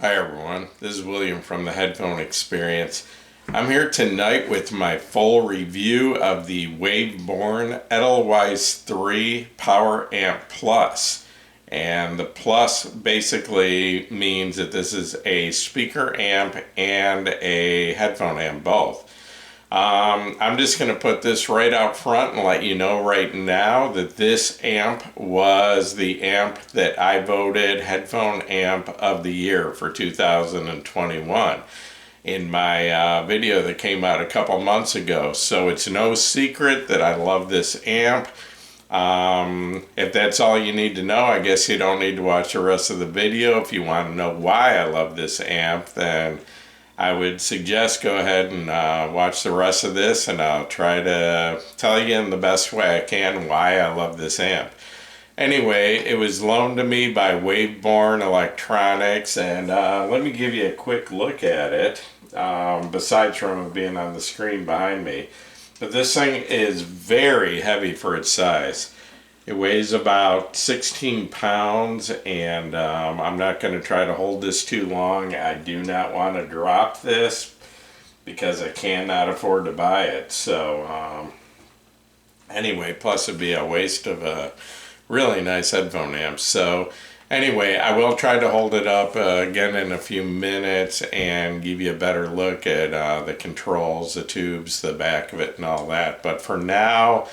Hi everyone, this is William from the Headphone Experience. I'm here tonight with my full review of the Wavebourn Edelweiss 3 Preamp Plus. And the plus basically means that this is a speaker amp and a headphone amp both. I'm just going to put this right out front and let you know right now that this amp was the amp that I voted Headphone Amp of the Year for 2021 in my video that came out a couple months ago. So it's no secret that I love this amp. If that's all you need to know, I guess you don't need to watch the rest of the video. If you want to know why I love this amp, then I would suggest go ahead and watch the rest of this, and I'll try to tell you in the best way I can why I love this amp. Anyway, it was loaned to me by Wavebourn Electronics, and let me give you a quick look at it, besides from it being on the screen behind me. But this thing is very heavy for its size. It weighs about 16 pounds, and I'm not going to try to hold this too long. I do not want to drop this because I cannot afford to buy it. So anyway, plus it'd be a waste of a really nice headphone amp. So anyway, I will try to hold it up again in a few minutes and give you a better look at the controls, the tubes, the back of it, and all that. But for now,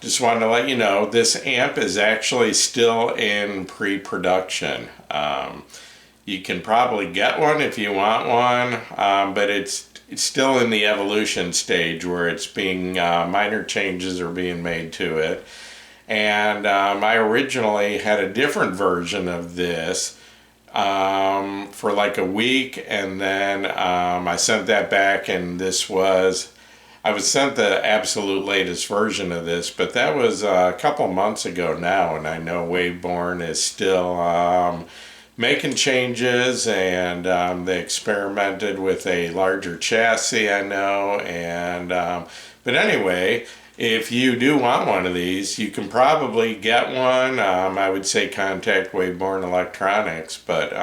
just wanted to let you know this amp is actually still in pre-production. You can probably get one if you want one, but it's still in the evolution stage where it's being minor changes are being made to it. And I originally had a different version of this for like a week, and then I sent that back, and I was sent the absolute latest version of this, but that was a couple months ago now, and I know Wavebourn is still making changes, and they experimented with a larger chassis, I know, and but anyway, if you do want one of these, you can probably get one. I would say contact Wavebourn Electronics, but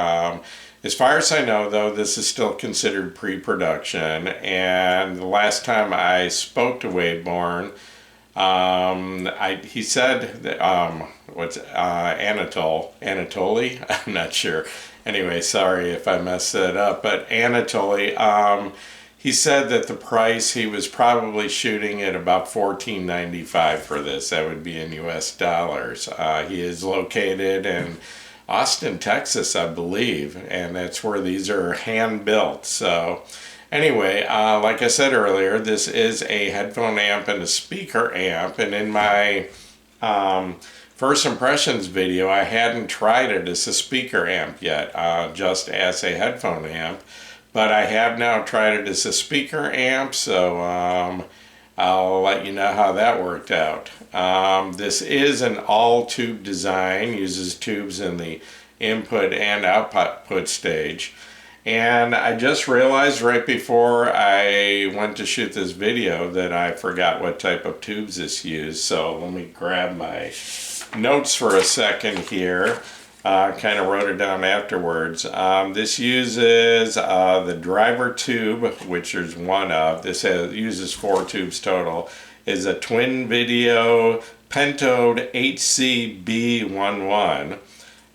as far as I know, though, this is still considered pre-production, and the last time I spoke to Wavebourn, he said that, Anatoly? I'm not sure. Anyway, sorry if I messed that up, but Anatoly, he said that the price, he was probably shooting at about $14.95 for this. That would be in US dollars. He is located in Austin, Texas, I believe, and that's where these are hand built. So anyway, like I said earlier, this is a headphone amp and a speaker amp, and in my first impressions video, I hadn't tried it as a speaker amp yet, just as a headphone amp, but I have now tried it as a speaker amp, so I'll let you know how that worked out. This is an all-tube design, uses tubes in the input and output stage. And I just realized right before I went to shoot this video that I forgot what type of tubes this used. So let me grab my notes for a second here. Kind of wrote it down afterwards. This uses the driver tube, which there's one of. This uses 4 tubes total. Is a twin video pentode HCB11.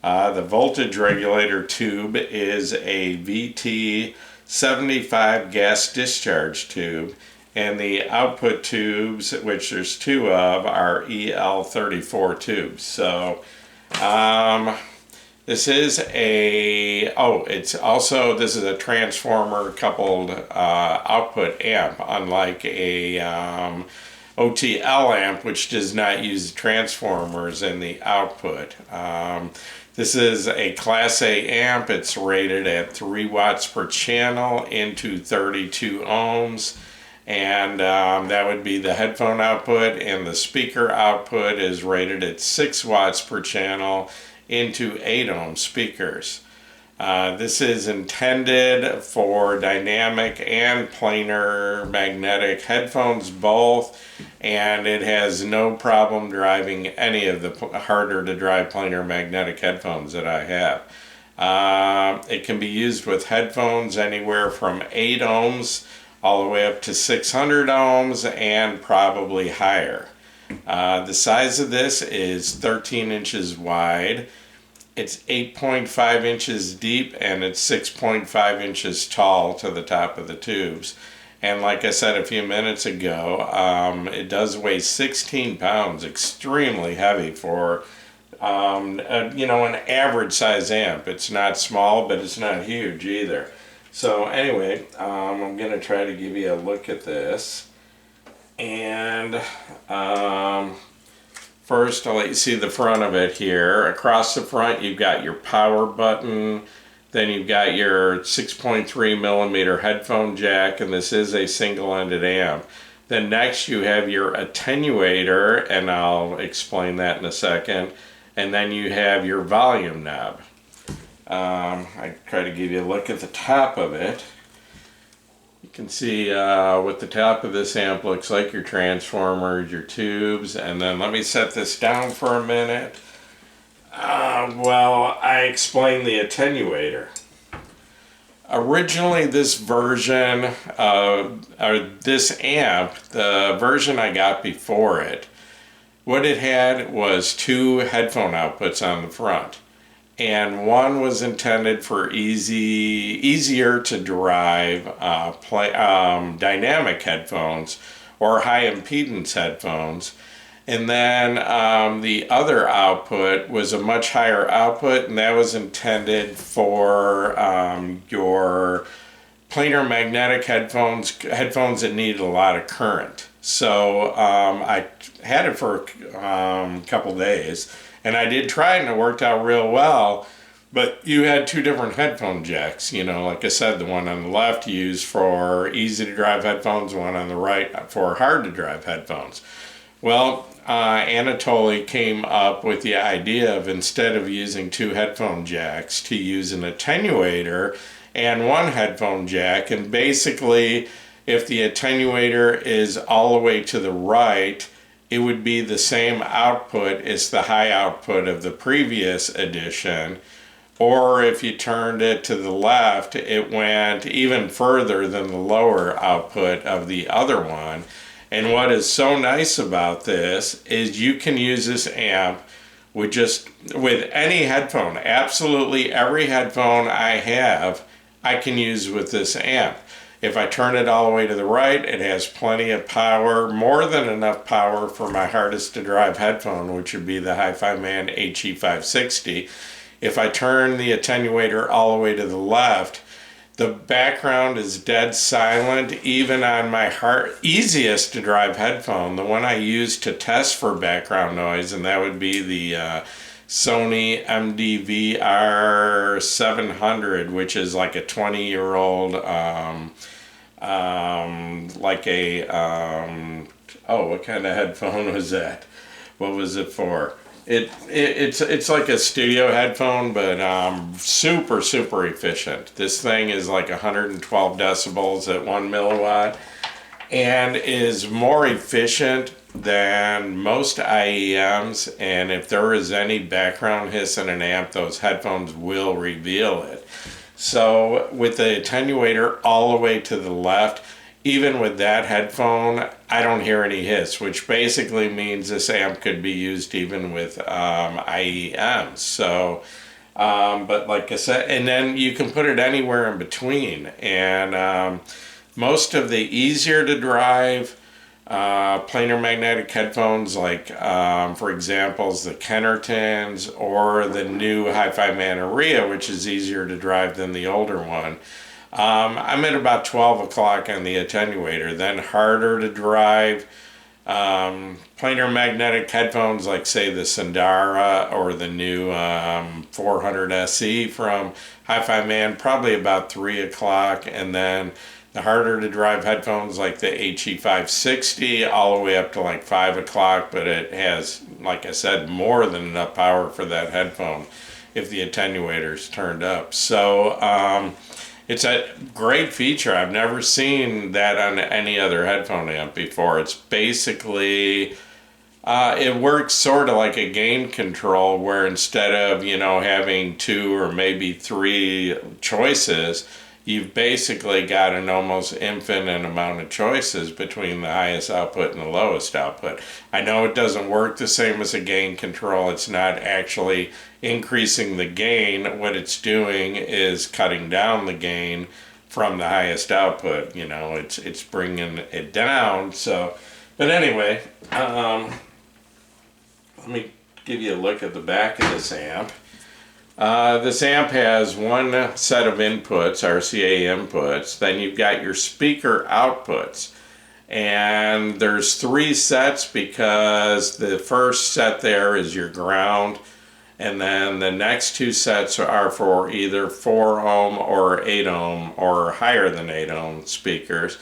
The voltage regulator tube is a VT75 gas discharge tube. And the output tubes, which there's 2 of, are EL34 tubes. So, this is this is a transformer coupled output amp, unlike a OTL amp, which does not use transformers in the output. This is a Class A amp. It's rated at 3 watts per channel into 32 ohms. And that would be the headphone output, and the speaker output is rated at 6 watts per channel into 8 ohm speakers. This is intended for dynamic and planar magnetic headphones both, and it has no problem driving any of the harder to drive planar magnetic headphones that I have. It can be used with headphones anywhere from 8 ohms all the way up to 600 ohms and probably higher. The size of this is 13 inches wide. It's 8.5 inches deep and it's 6.5 inches tall to the top of the tubes. And like I said a few minutes ago, it does weigh 16 pounds, extremely heavy for an average size amp. It's not small, but it's not huge either. So anyway, I'm going to try to give you a look at this. And first I'll let you see the front of it here. Across the front you've got your power button, then you've got your 6.3 millimeter headphone jack, and this is a single-ended amp. Then next you have your attenuator, and I'll explain that in a second. And then you have your volume knob. I try to give you a look at the top of it. You can see what the top of this amp looks like, your transformers, your tubes, and then let me set this down for a minute. Well, I explained the attenuator. Originally this version, or this amp, the version I got before it, what it had was 2 headphone outputs on the front. And one was intended for easier to drive dynamic headphones or high impedance headphones. And then the other output was a much higher output, and that was intended for your planar magnetic headphones that needed a lot of current. So I had it for a couple days, and I did try it and it worked out real well. But you had 2 different headphone jacks, like I said, the one on the left used for easy to drive headphones, one on the right for hard to drive headphones. Well, Anatoly came up with the idea of, instead of using 2 headphone jacks, to use an attenuator and 1 headphone jack. And basically, if the attenuator is all the way to the right, it would be the same output as the high output of the previous edition. Or if you turned it to the left, it went even further than the lower output of the other one. And what is so nice about this is you can use this amp with any headphone. Absolutely every headphone I have, I can use with this amp. If I turn it all the way to the right, it has plenty of power, more than enough power for my hardest to drive headphone, which would be the Hi-Fi Man HE560. If I turn the attenuator all the way to the left, the background is dead silent, even on my easiest to drive headphone, the one I use to test for background noise, and that would be the Sony MDVR 700, which is like a 20-year-old, what kind of headphone was that? What was it for? It's like a studio headphone, but super efficient. This thing is like 112 decibels at 1 milliwatt and is more efficient than most IEMs, and if there is any background hiss in an amp, those headphones will reveal it. So with the attenuator all the way to the left, even with that headphone, I don't hear any hiss, which basically means this amp could be used even with IEMs. So, but like I said, and then you can put it anywhere in between. And most of the easier to drive planar magnetic headphones, like for example, the Kennertons or the new Hi-Fi Man Aria, which is easier to drive than the older one. I'm at about 12 o'clock on the attenuator. Then harder to drive planar magnetic headphones, like say the Sandara or the new 400 SE from Hi-Fi Man, probably about 3 o'clock. And then the harder to drive headphones like the HE560 all the way up to like 5 o'clock, but it has, like I said, more than enough power for that headphone if the attenuator's turned up. So it's a great feature. I've never seen that on any other headphone amp before. It's basically It works sort of like a gain control, where instead of, having 2 or maybe 3 choices, you've basically got an almost infinite amount of choices between the highest output and the lowest output. I know it doesn't work the same as a gain control. It's not actually increasing the gain. What it's doing is cutting down the gain from the highest output. It's bringing it down. So, but anyway, let me give you a look at the back of this amp. This amp has one set of inputs, RCA inputs. Then you've got your speaker outputs. And there's 3 sets, because the first set there is your ground. And then the next 2 sets are for either 4 ohm or 8 ohm or higher than 8 ohm speakers.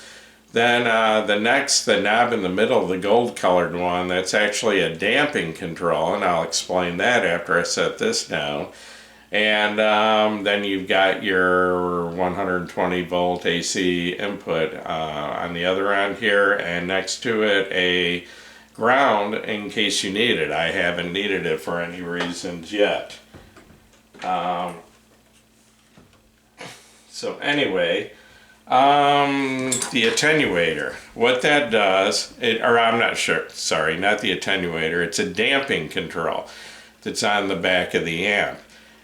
Then the knob in the middle, the gold colored one, that's actually a damping control, and I'll explain that after I set this down. And then you've got your 120 volt AC input on the other end here, and next to it a ground in case you need it. I haven't needed it for any reasons yet. So anyway, the attenuator, what that does, I'm not sure, sorry, not the attenuator, it's a damping control that's on the back of the amp.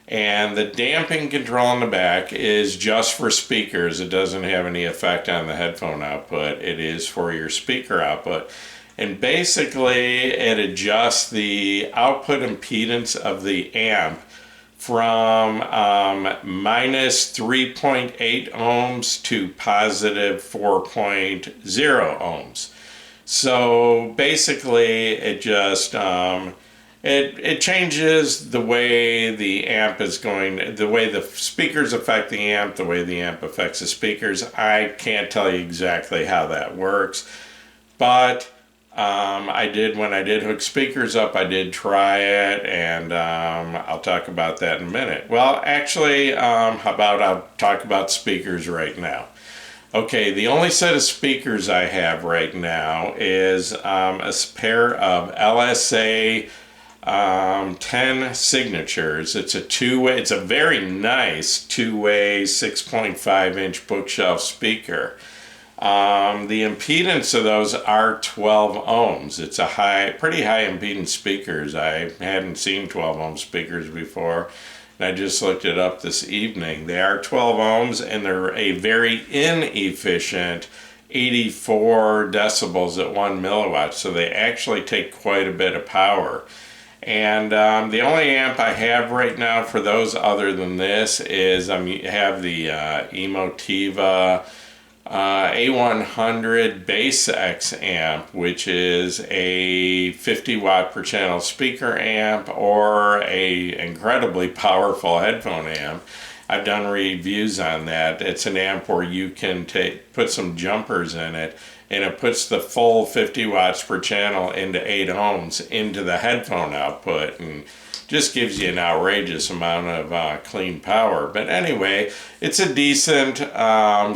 And the damping control on the back is just for speakers. It doesn't have any effect on the headphone output. It is for your speaker output. And basically, it adjusts the output impedance of the amp from minus 3.8 ohms to positive 4.0 ohms. So basically, it just it changes the way the amp is going, the way the speakers affect the amp, the way the amp affects the speakers. I can't tell you exactly how that works, but when I did hook speakers up, I did try it, and I'll talk about that in a minute. Well, actually, how about I'll talk about speakers right now. Okay, the only set of speakers I have right now is a pair of LSA 10 signatures. It's a two-way, it's a very nice two-way 6.5 inch bookshelf speaker. The impedance of those are 12 ohms. It's a pretty high impedance speakers. I hadn't seen 12 ohm speakers before, and I just looked it up this evening. They are 12 ohms, and they're a very inefficient 84 decibels at 1 milliwatt, so they actually take quite a bit of power. And the only amp I have right now for those other than this is I have the Emotiva A100 Bass X amp, which is a 50 watt per channel speaker amp or a incredibly powerful headphone amp. I've done reviews on that. It's an amp where you can put some jumpers in it, and it puts the full 50 watts per channel into 8 ohms into the headphone output, and just gives you an outrageous amount of clean power. But anyway, it's a decent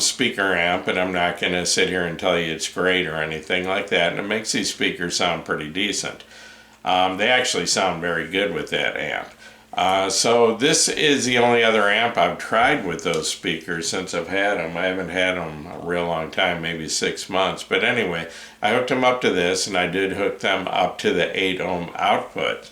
speaker amp, and I'm not going to sit here and tell you it's great or anything like that, and it makes these speakers sound pretty decent. They actually sound very good with that amp. So this is the only other amp I've tried with those speakers since I've had them. I haven't had them a real long time, maybe 6 months. But anyway, I hooked them up to this, and I did hook them up to the 8 ohm output.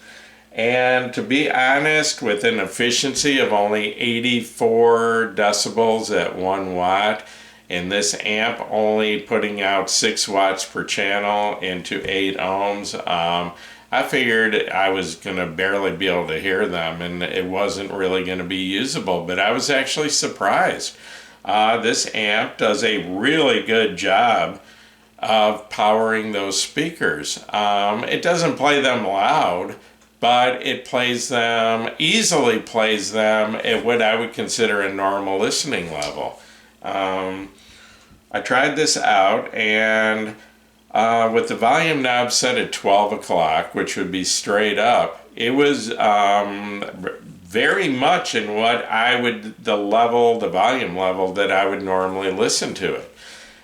And to be honest, with an efficiency of only 84 decibels at 1 watt, and this amp only putting out 6 watts per channel into 8 ohms, I figured I was going to barely be able to hear them, and it wasn't really going to be usable, but I was actually surprised. This amp does a really good job of powering those speakers. It doesn't play them loud, but it easily plays them at what I would consider a normal listening level. I tried this out, and with the volume knob set at 12 o'clock, which would be straight up, it was very much in the volume level that I would normally listen to it.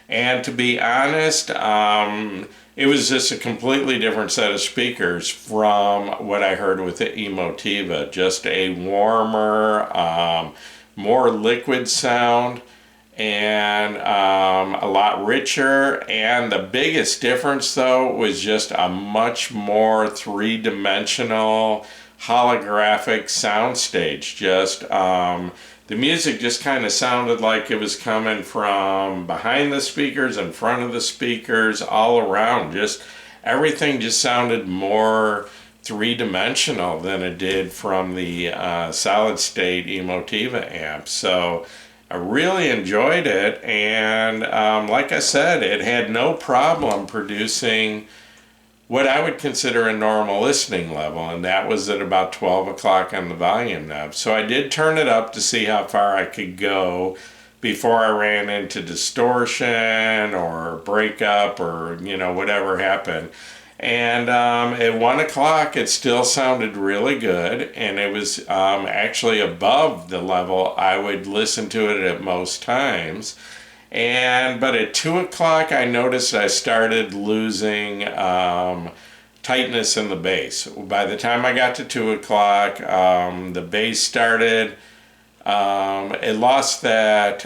And to be honest, it was just a completely different set of speakers from what I heard with the Emotiva. Just a warmer, more liquid sound, and a lot richer. And the biggest difference, though, was just a much more three-dimensional holographic soundstage. Just the music just kind of sounded like it was coming from behind the speakers, in front of the speakers, all around. Just everything just sounded more three-dimensional than it did from the solid-state Emotiva amp. So I really enjoyed it, and like I said, it had no problem producing what I would consider a normal listening level, and that was at about 12 o'clock on the volume knob. So I did turn it up to see how far I could go before I ran into distortion or breakup or, whatever happened. And at 1 o'clock, it still sounded really good, and it was actually above the level I would listen to it at most times. But at 2 o'clock, I noticed I started losing tightness in the bass. By the time I got to 2 o'clock, the bass started. It lost that.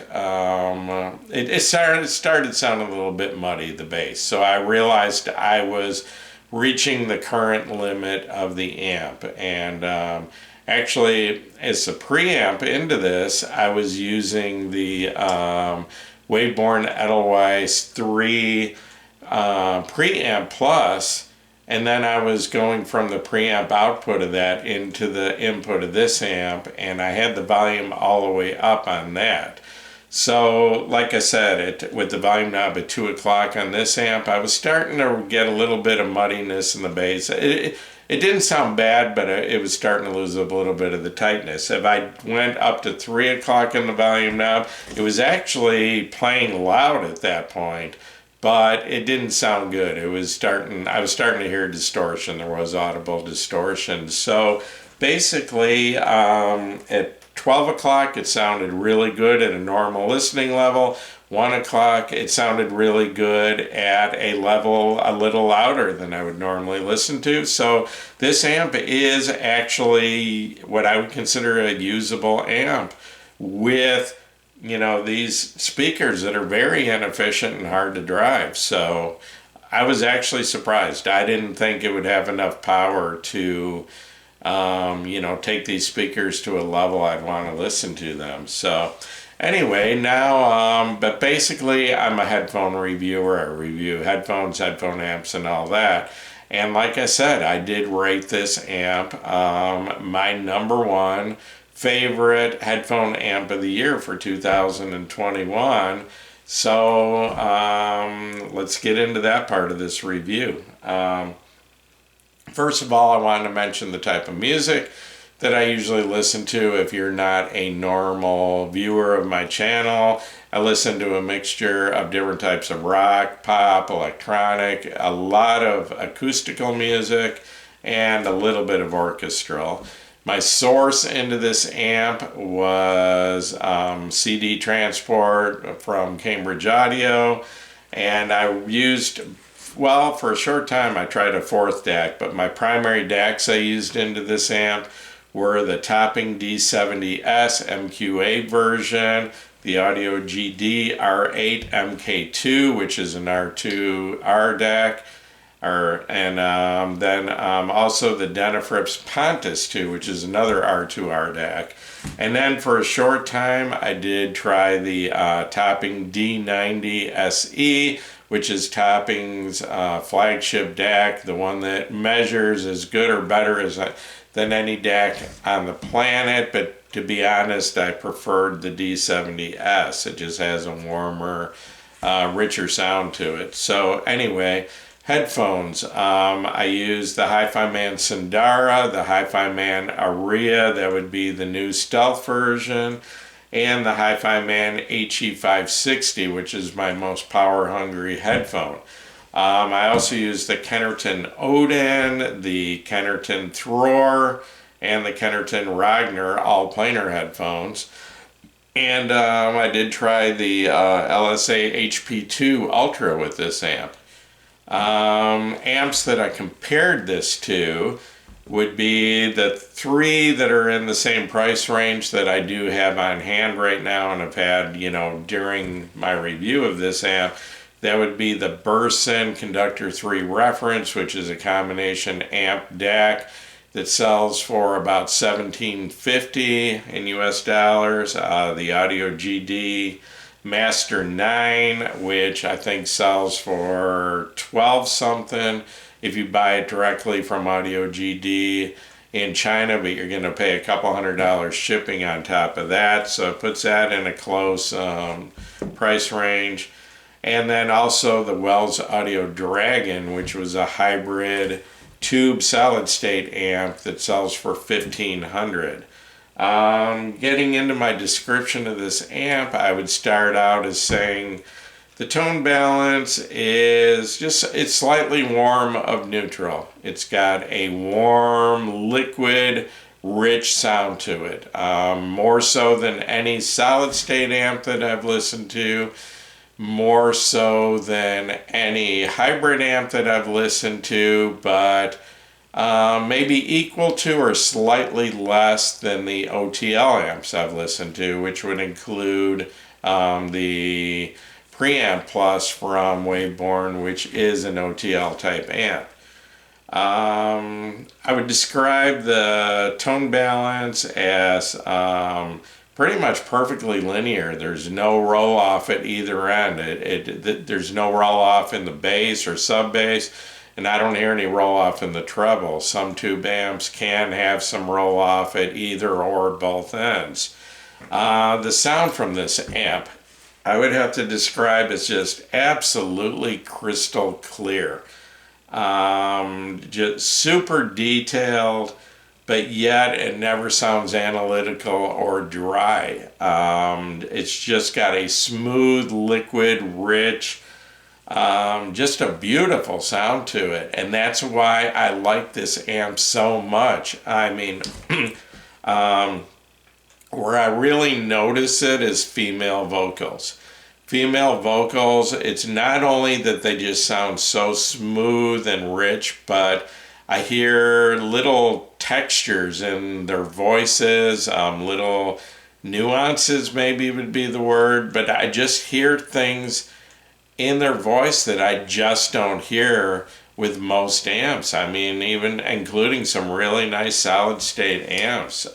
It started sounding a little bit muddy, the bass. So I realized I was reaching the current limit of the amp. And actually, as a preamp into this, I was using the Wavebourn Edelweiss 3 Preamp Plus, and then I was going from the preamp output of that into the input of this amp, and I had the volume all the way up on that. So, like I said, with the volume knob at 2 o'clock on this amp, I was starting to get a little bit of muddiness in the bass. It didn't sound bad, but it was starting to lose a little bit of the tightness. If I went up to 3 o'clock in the volume knob, it was actually playing loud at that point, but it didn't sound good. I was starting to hear distortion. There was audible distortion. So basically, at 12 o'clock, it sounded really good at a normal listening level. 1 o'clock, it sounded really good at a level a little louder than I would normally listen to. So this amp is actually what I would consider a usable amp with, these speakers that are very inefficient and hard to drive. So I was actually surprised. I didn't think it would have enough power to, take these speakers to a level I'd want to listen to them. So anyway, now, but basically I'm a headphone reviewer. I review headphones, headphone amps, and all that. And like I said, I did rate this amp my #1 favorite headphone amp of the year for 2021. So let's get into that part of this review. First of all, I wanted to mention the type of music that I usually listen to. If you're not a normal viewer of my channel, I listen to a mixture of different types of rock, pop, electronic, a lot of acoustical music, and a little bit of orchestral. My source into this amp was CD transport from Cambridge Audio, and I used, for a short time I tried a 4th DAC, but my primary DACs I used into this amp were the Topping D70S MQA version, the Audio GD R8 MK2, which is an R2R DAC, and then also the Denafrips Pontus 2, which is another R2R DAC. And then for a short time, I did try the Topping D90 SE, which is Topping's flagship DAC, the one that measures as good or better than any DAC on the planet. But to be honest, I preferred the D70S. It just has a warmer, richer sound to it. So anyway, headphones. I use the Hi-Fi Man Sundara, the Hi-Fi Man Aria, that would be the new stealth version, and the Hi-Fi Man HE560, which is my most power-hungry headphone. I also use the Kennerton Odin, the Kennerton Thror, and the Kennerton Ragnar all planar headphones. And I did try the LSA HP2 Ultra with this amp. Amps that I compared this to would be the three that are in the same price range that I do have on hand right now and have had, during my review of this amp. That would be the Burson Conductor 3 Reference, which is a combination amp DAC that sells for about $17.50 in US dollars. The Audio GD Master 9, which I think sells for 12 something if you buy it directly from Audio GD in China, but you're going to pay a couple $100 shipping on top of that, so it puts that in a close price range. And then also the Wells Audio Dragon, which was a hybrid tube solid state amp that sells for $1,500. Getting into my description of this amp, I would start out as saying the tone balance is it's slightly warm of neutral. It's got a warm, liquid, rich sound to it. More so than any solid state amp that I've listened to. More so than any hybrid amp that I've listened to, but maybe equal to or slightly less than the OTL amps I've listened to, which would include the Preamp Plus from Wavebourn, which is an OTL type amp. I would describe the tone balance as pretty much perfectly linear. There's no roll off at either end. There's no roll off in the bass or sub bass, and I don't hear any roll off in the treble. Some tube amps can have some roll off at either or both ends. The sound from this amp, I would have to describe as just absolutely crystal clear. Just super detailed, but yet it never sounds analytical or dry. It's just got a smooth, liquid, rich, just a beautiful sound to it. And that's why I like this amp so much. I mean, where I really notice it is female vocals. Female vocals, it's not only that they just sound so smooth and rich, but I hear little textures in their voices, little nuances maybe would be the word, but I just hear things in their voice that I just don't hear with most amps. I mean, even including some really nice solid state amps.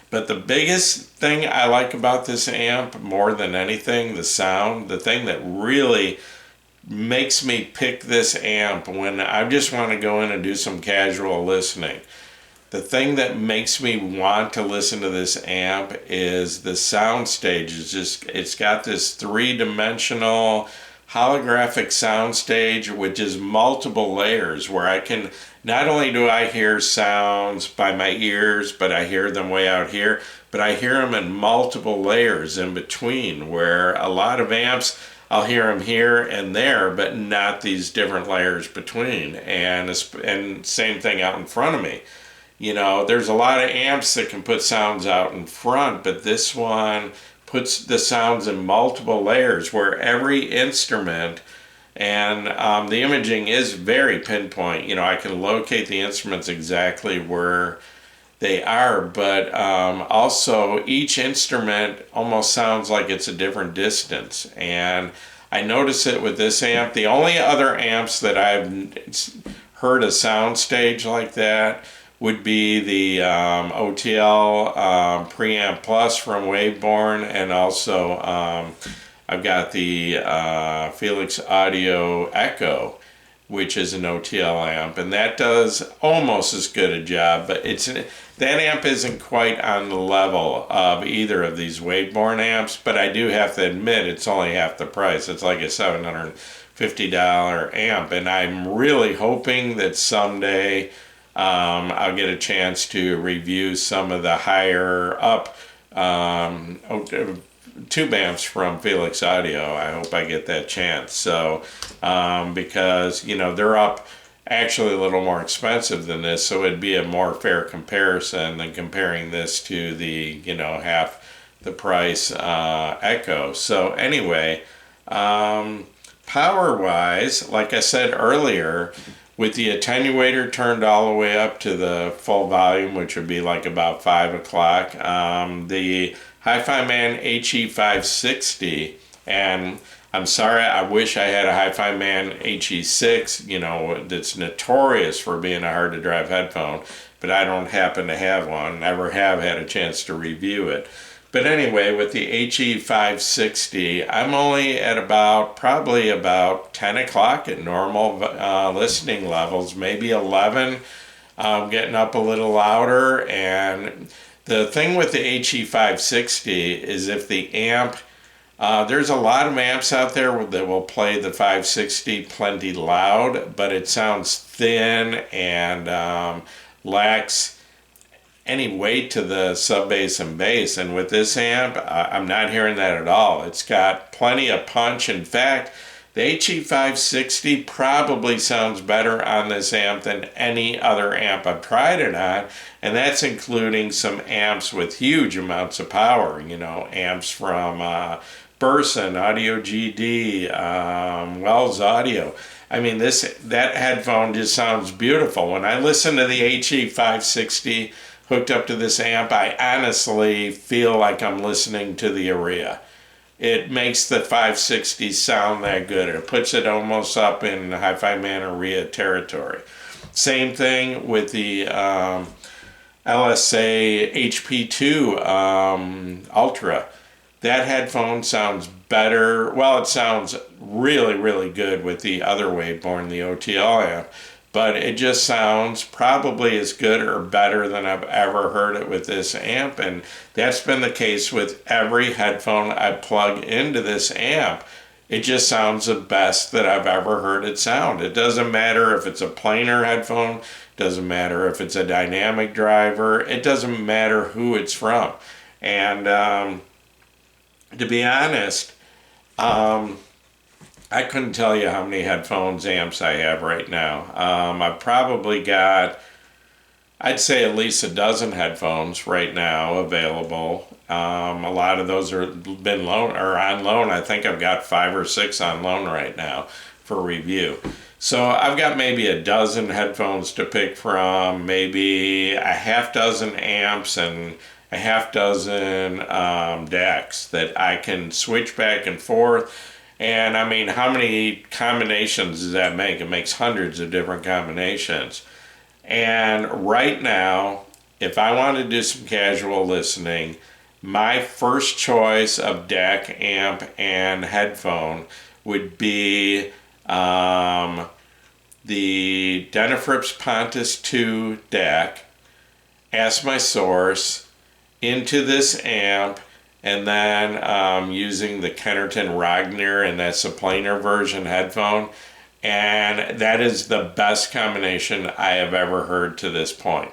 But the biggest thing I like about this amp, more than anything, the sound, the thing that really makes me pick this amp when I just want to go in and do some casual listening. The thing that makes me want to listen to this amp is the sound stage. It's got this three-dimensional holographic sound stage, which is multiple layers, where I can, not only do I hear sounds by my ears, but I hear them way out here, but I hear them in multiple layers in between, where a lot of amps, I'll hear them here and there, but not these different layers between. And same thing out in front of me. You know, there's a lot of amps that can put sounds out in front, but this one puts the sounds in multiple layers where every instrument, and the imaging is very pinpoint. You know, I can locate the instruments exactly where they are, but also each instrument almost sounds like it's a different distance. And I notice it with this amp. The only other amps that I've heard a sound stage like that would be the OTL Preamp Plus from Wavebourn, and also I've got the Felix Audio Echo, which is an OTL amp, and that does almost as good a job, but that amp isn't quite on the level of either of these Wavebourn amps, but I do have to admit it's only half the price. It's like a $750 amp, and I'm really hoping that someday I'll get a chance to review some of the higher up tube amps from Felix Audio. I hope I get that chance. So, because, you know, they're up actually a little more expensive than this, so it'd be a more fair comparison than comparing this to the, you know, half the price Echo. So anyway, power-wise, like I said earlier, with the attenuator turned all the way up to the full volume, which would be like about 5 o'clock, the Hi-Fi Man HE560, and I'm sorry, I wish I had a Hi-Fi Man HE6, you know, that's notorious for being a hard-to-drive headphone, but I don't happen to have one, never have had a chance to review it. But anyway, with the HE560, I'm only at probably about 10 o'clock at normal listening levels, maybe 11, getting up a little louder. And the thing with the HE560 is if the amp, there's a lot of amps out there that will play the 560 plenty loud, but it sounds thin and lacks any weight to the sub bass and bass. And with this amp, I'm not hearing that at all. It's got plenty of punch. In fact, the HE560 probably sounds better on this amp than any other amp I've tried it on, and that's including some amps with huge amounts of power, you know, amps from Burson, Audio GD, Wells Audio. I mean, that headphone just sounds beautiful. When I listen to the HE560 hooked up to this amp, I honestly feel like I'm listening to the Aria. It makes the 560 sound that good. It puts it almost up in Hi-Fi Man Aria territory. Same thing with the LSA HP2 Ultra. That headphone sounds better. Well, it sounds really, really good with the other Wavebourn, the OTL amp. But it just sounds probably as good or better than I've ever heard it with this amp. And that's been the case with every headphone I plug into this amp. It just sounds the best that I've ever heard it sound. It doesn't matter if it's a planar headphone, doesn't matter if it's a dynamic driver, it doesn't matter who it's from. And to be honest, I couldn't tell you how many headphones, amps I have right now. I've probably got, I'd say at least a dozen headphones right now available. A lot of those are been on loan. I think I've got 5 or 6 on loan right now for review. So I've got maybe a dozen headphones to pick from, maybe a half dozen amps and a half dozen decks that I can switch back and forth. And I mean, how many combinations does that make? It makes hundreds of different combinations. And right now, if I want to do some casual listening, my first choice of deck, amp, and headphone would be the Denafrips Pontus 2 deck, as my source, into this amp, and then using the Kennerton Ragnar, and that's a planar version headphone. And that is the best combination I have ever heard to this point.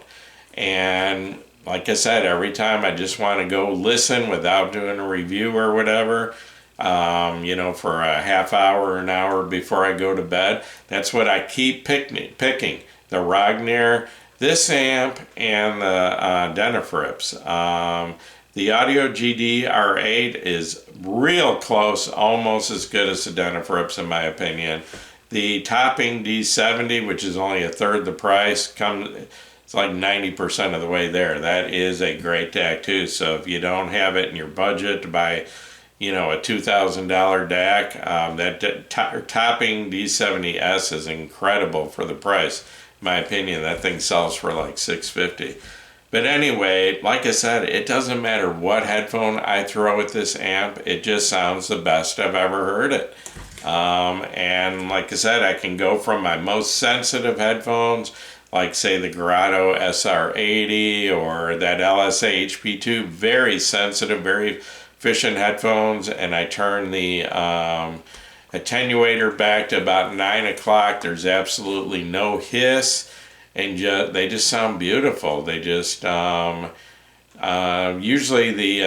And like I said, every time I just want to go listen without doing a review or whatever, you know, for a half hour or an hour before I go to bed, that's what I keep picking. The Ragnar, this amp, and the Denafrips. The Audio GD R8 is real close, almost as good as the Denafrips in my opinion. The Topping D70, which is only a third the price, it's like 90% of the way there. That is a great DAC too. So if you don't have it in your budget to buy, you know, a $2,000 DAC, that Topping D70S is incredible for the price. In my opinion, that thing sells for like $650. But anyway, like I said, it doesn't matter what headphone I throw at this amp, it just sounds the best I've ever heard it. And like I said, I can go from my most sensitive headphones, like say the Grotto SR80 or that LSA HP2, very sensitive, very efficient headphones, and I turn the attenuator back to about 9 o'clock. There's absolutely no hiss. And they just sound beautiful. They just, usually the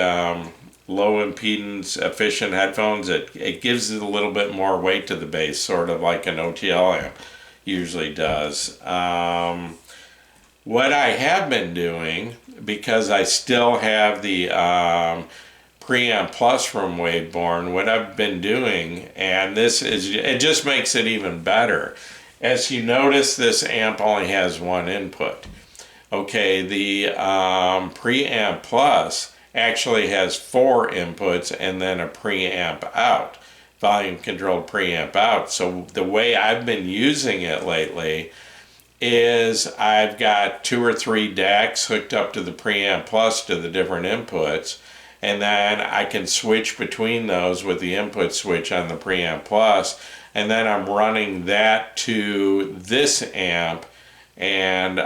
low impedance efficient headphones, it gives it a little bit more weight to the bass, sort of like an OTL amp usually does. What I have been doing, because I still have the Preamp Plus from Wavebourn, what I've been doing, and it just makes it even better. As you notice, this amp only has one input. Okay, the Preamp Plus actually has 4 inputs and then a preamp out, volume controlled preamp out. So the way I've been using it lately is I've got 2 or 3 DACs hooked up to the Preamp Plus to the different inputs, and then I can switch between those with the input switch on the Preamp Plus, and then I'm running that to this amp and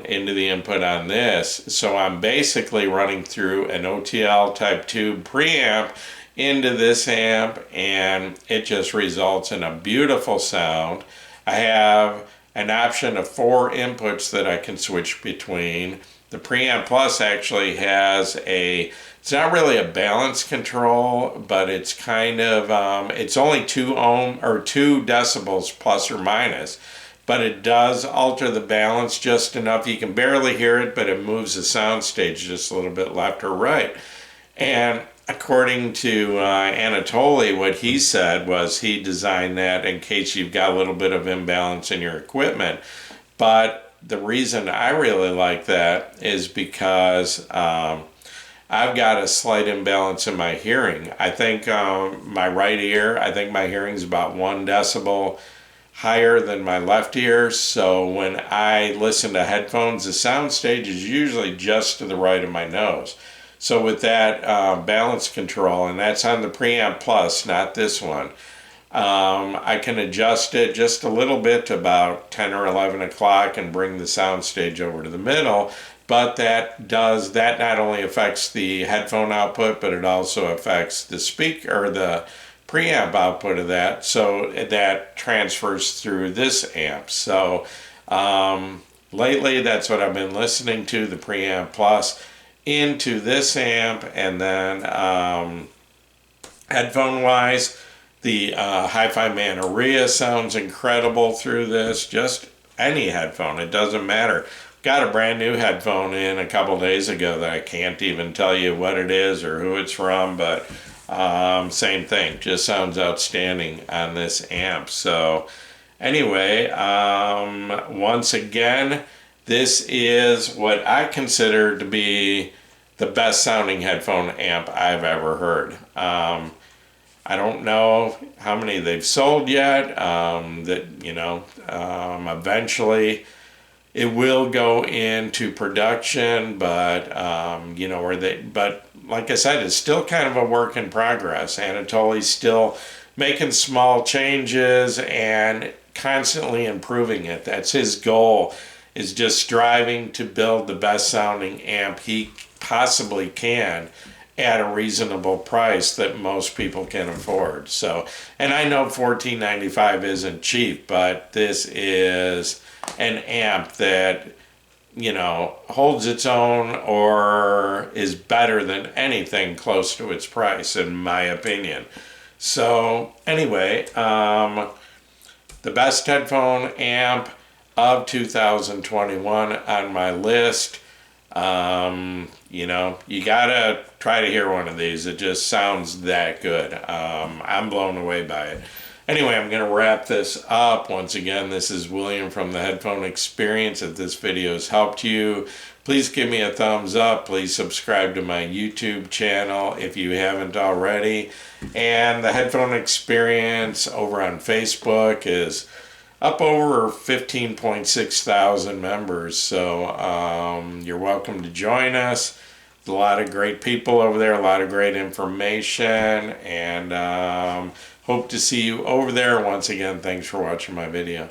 into the input on this. So I'm basically running through an OTL type 2 preamp into this amp, and it just results in a beautiful sound. I have an option of 4 inputs that I can switch between. The Preamp Plus actually has it's not really a balance control, but it's kind of, it's only 2 decibels plus or minus, but it does alter the balance just enough. You can barely hear it, but it moves the soundstage just a little bit left or right. And according to Anatoly, what he said was he designed that in case you've got a little bit of imbalance in your equipment. But the reason I really like that is because I've got a slight imbalance in my hearing. I think my right ear, I think my hearing's about 1 decibel higher than my left ear. So when I listen to headphones, the soundstage is usually just to the right of my nose. So with that balance control, and that's on the Preamp Plus, not this one, I can adjust it just a little bit to about 10 or 11 o'clock and bring the soundstage over to the middle. But that not only affects the headphone output, but it also affects the speaker or the preamp output of that. So that transfers through this amp. So lately, that's what I've been listening to, the Preamp Plus into this amp, and then headphone wise, the Hi-Fi Manoria sounds incredible through this. Just any headphone, it doesn't matter. Got a brand new headphone in a couple days ago that I can't even tell you what it is or who it's from, but same thing, just sounds outstanding on this amp. So anyway, once again, this is what I consider to be the best sounding headphone amp I've ever heard. I don't know how many they've sold yet. Eventually it will go into production, but but like I said, it's still kind of a work in progress. Anatoly's still making small changes and constantly improving it. That's his goal, is just striving to build the best sounding amp he possibly can at a reasonable price that most people can afford. So, and I know $14.95 isn't cheap, but this is an amp that, holds its own or is better than anything close to its price, in my opinion. So anyway, the best headphone amp of 2021 on my list. You gotta try to hear one of these. It just sounds that good. I'm blown away by it. Anyway, I'm going to wrap this up. Once again, this is William from the Headphone Experience. If this video has helped you, please give me a thumbs up. Please subscribe to my YouTube channel if you haven't already. And the Headphone Experience over on Facebook is up over 15.6 thousand members. So you're welcome to join us. A lot of great people over there, a lot of great information, and hope to see you over there. Once again, thanks for watching my video.